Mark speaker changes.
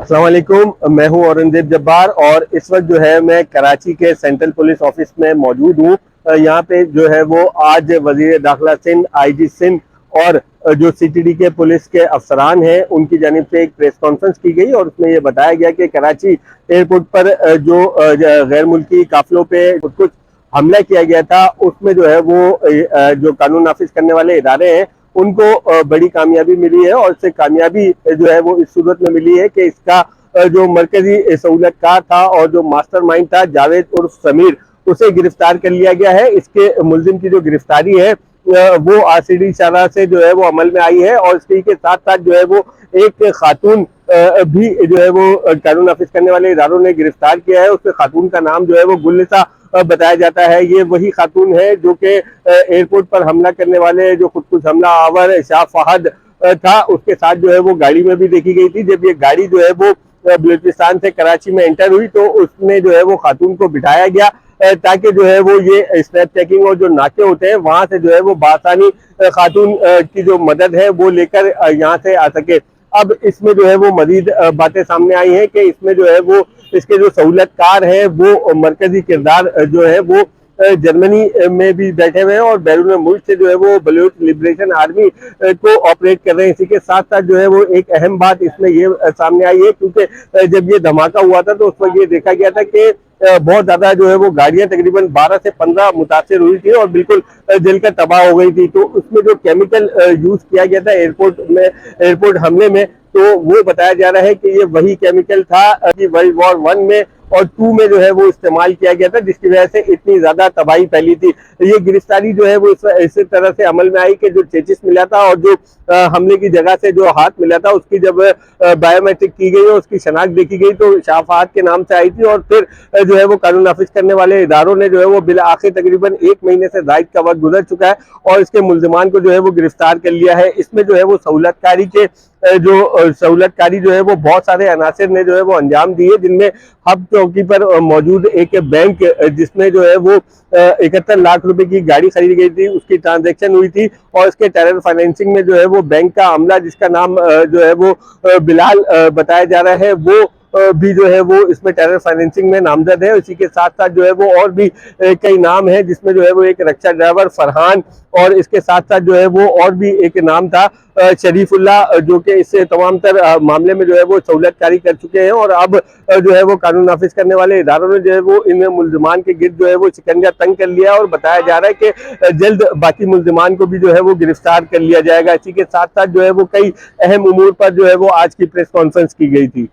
Speaker 1: अस्सलाम वालेकुम। मैं हूं औरंगजेब जब्बार और इस वक्त जो है मैं कराची के सेंट्रल पुलिस ऑफिस में मौजूद हूं। यहाँ पे जो है वो आज वजीर दाखिला सिंध, आईजी सिंध और जो सीटीडी के पुलिस के अफसरान हैं उनकी जानिब से एक प्रेस कॉन्फ्रेंस की गई और उसमें ये बताया गया कि कराची एयरपोर्ट पर जो गैर मुल्की काफिलों पे कुछ हमला किया गया था, उसमें जो है वो जो कानून नाफिज करने वाले इदारे हैं उनको बड़ी कामयाबी मिली है। और इससे कामयाबी जो है वो इस सूरत में मिली है कि इसका जो मरकजी सहूलतकार था और जो मास्टरमाइंड था जावेद उर्फ समीर, उसे गिरफ्तार कर लिया गया है। इसके मुलजिम की जो गिरफ्तारी है वो आरसीडी शारा से जो है वो अमल में आई है और इसी के साथ साथ जो है वो एक खातून भी जो है वो कानून नाफिज करने वाले इदारों ने गिरफ्तार किया है। उसके खातून का नाम जो है वो गुलनिसा बताया जाता है। ये वही खातून है जो कि एयरपोर्ट पर हमला करने वाले जो खुदकुश हमला आवर शाह फहद था, उसके साथ जो है वो गाड़ी में भी देखी गई थी। जब ये गाड़ी जो है वो बलूचिस्तान से कराची में एंटर हुई तो उसमें जो है वो खातून को बिठाया गया ताकि जो है वो ये स्नैप चेकिंग और जो नाके होते हैं वहां से जो है वो बासानी खातून की जो मदद है वो लेकर यहाँ से आ सके। अब इसमें जो है वो मजीद बातें सामने आई हैं कि इसमें जो है वो इसके जो सहूलतकार है वो मरकजी किरदार जो है वो जर्मनी में भी बैठे हुए हैं और बैरून मुल्क से जो है वो बलूच लिबरेशन आर्मी को ऑपरेट कर रहे हैं। इसी के साथ साथ जो है वो एक अहम बात इसमें ये सामने आई है, क्योंकि जब ये धमाका हुआ था तो उस वक्त ये देखा गया था कि बहुत ज्यादा जो है वो गाड़ियां तकरीबन 12 से 15 मुतासर हुई थी और बिल्कुल जलकर तबाह हो गई थी। तो उसमें जो केमिकल यूज किया गया था एयरपोर्ट हमले में, तो वो बताया जा रहा है कि ये वही केमिकल था कि वर्ल्ड वॉर 1 में और 2 में जो है वो इस्तेमाल किया गया था, जिसकी वजह से इतनी ज्यादा तबाही फैली थी। ये गिरफ्तारी जो है वो इस तरह से अमल में आई कि जो चेचिस मिला था और जो हमले की जगह से जो हाथ मिला था उसकी जब बायोमेट्रिक की गई और उसकी शनाख्त देखी गई तो शाह फहद के नाम से आई थी। और फिर जो है वो कानून नाफिज करने वाले इदारों ने जो है वो बिल आखिर तकरीबन 1 महीने से जायद का वक्त गुजर चुका है और इसके मुल्जिमान को जो है वो गिरफ्तार कर लिया है। इसमें जो है वो सहूलतकारी जो है वो बहुत सारे अनासर ने जो है वो अंजाम दिए, जिनमें हब चौकी पर मौजूद एक बैंक जिसमें जो है वो 71 लाख रुपए की गाड़ी खरीदी गई थी, उसकी ट्रांजैक्शन हुई थी। और इसके टेरर फाइनेंसिंग में जो है वो बैंक का अमला जिसका नाम जो है वो बिलाल बताया जा रहा है, वो भी जो है वो इसमें टेरर फाइनेंसिंग में नामजद है। इसी के साथ साथ जो है वो और भी कई नाम है, जिसमें जो है वो एक रक्षा ड्राइवर फरहान और इसके साथ साथ जो है वो और भी एक नाम था शरीफुल्ला, जो कि इससे तमाम तर मामले में जो है वो सहूलतकारी कर चुके हैं। और अब जो है वो कानून नाफिज करने वाले इदारों ने जो है वो इन मुल्जिमान के गिर्द जो है वो शिकंजा तंग कर लिया और बताया जा रहा है कि जल्द बाकी मुल्जिमान को भी जो है वो गिरफ्तार कर लिया जाएगा। इसी के साथ साथ जो है वो कई अहम उमूर पर जो है वो आज की प्रेस कॉन्फ्रेंस की गई थी।